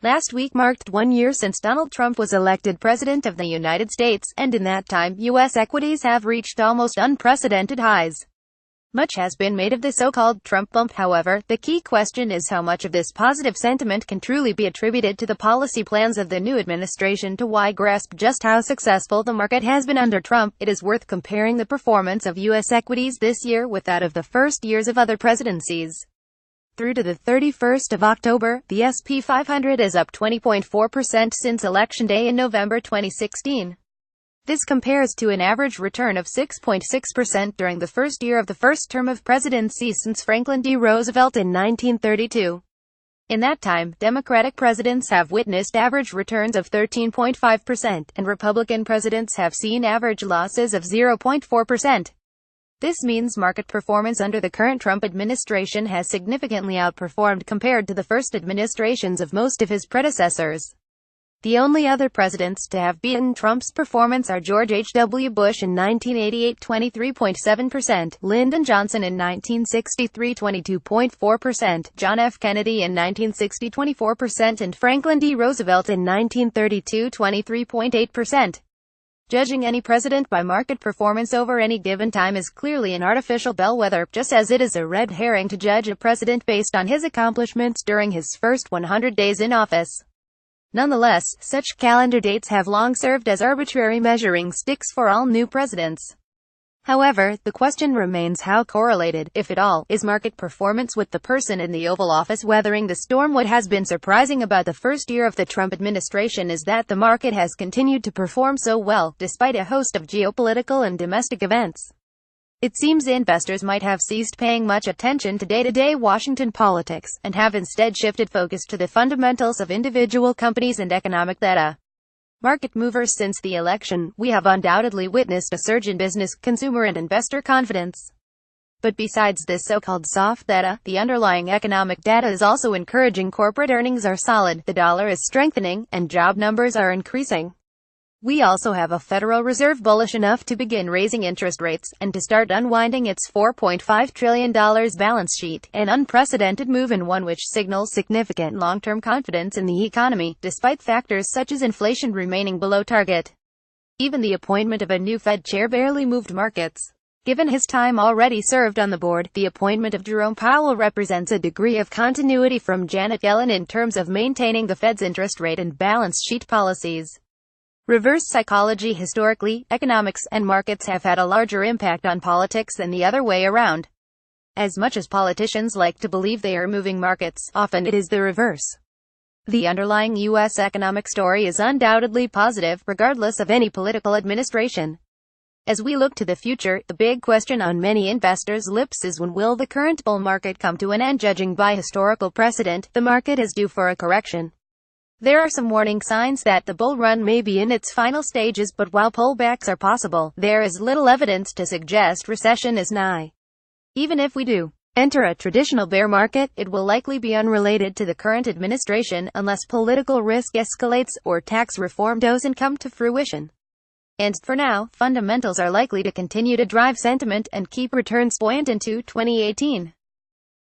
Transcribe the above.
Last week marked 1 year since Donald Trump was elected President of the United States, and in that time, U.S. equities have reached almost unprecedented highs. Much has been made of the so-called Trump bump. However, the key question is how much of this positive sentiment can truly be attributed to the policy plans of the new administration. To grasp just how successful the market has been under Trump, it is worth comparing the performance of U.S. equities this year with that of the first years of other presidencies. Through to the 31st of October, the S&P 500 is up 20.4% since Election Day in November 2016. This compares to an average return of 6.6% during the first year of the first term of presidency since Franklin D. Roosevelt in 1932. In that time, Democratic presidents have witnessed average returns of 13.5%, and Republican presidents have seen average losses of 0.4%. This means market performance under the current Trump administration has significantly outperformed compared to the first administrations of most of his predecessors. The only other presidents to have beaten Trump's performance are George H. W. Bush in 1988, 23.7%, Lyndon Johnson in 1963, 22.4%, John F. Kennedy in 1960, 24%, and Franklin D. Roosevelt in 1932, 23.8%. Judging any president by market performance over any given time is clearly an artificial bellwether, just as it is a red herring to judge a president based on his accomplishments during his first 100 days in office. Nonetheless, such calendar dates have long served as arbitrary measuring sticks for all new presidents. However, the question remains how correlated, if at all, is market performance with the person in the Oval Office weathering the storm. What has been surprising about the first year of the Trump administration is that the market has continued to perform so well, despite a host of geopolitical and domestic events. It seems investors might have ceased paying much attention to day-to-day Washington politics, and have instead shifted focus to the fundamentals of individual companies and economic data. Market movers. Since the election, we have undoubtedly witnessed a surge in business, consumer and investor confidence. But besides this so-called soft data, the underlying economic data is also encouraging. Corporate earnings are solid, the dollar is strengthening, and job numbers are increasing. We also have a Federal Reserve bullish enough to begin raising interest rates, and to start unwinding its $4.5 trillion balance sheet, an unprecedented move and one which signals significant long-term confidence in the economy, despite factors such as inflation remaining below target. Even the appointment of a new Fed chair barely moved markets. Given his time already served on the board, the appointment of Jerome Powell represents a degree of continuity from Janet Yellen in terms of maintaining the Fed's interest rate and balance sheet policies. Reverse psychology. Historically, economics and markets have had a larger impact on politics than the other way around. As much as politicians like to believe they are moving markets, often it is the reverse. The underlying U.S. economic story is undoubtedly positive, regardless of any political administration. As we look to the future, the big question on many investors' lips is, when will the current bull market come to an end? Judging by historical precedent, the market is due for a correction. There are some warning signs that the bull run may be in its final stages, but while pullbacks are possible, there is little evidence to suggest recession is nigh. Even if we do enter a traditional bear market, it will likely be unrelated to the current administration, unless political risk escalates, or tax reform doesn't come to fruition. And for now, fundamentals are likely to continue to drive sentiment and keep returns buoyant into 2018.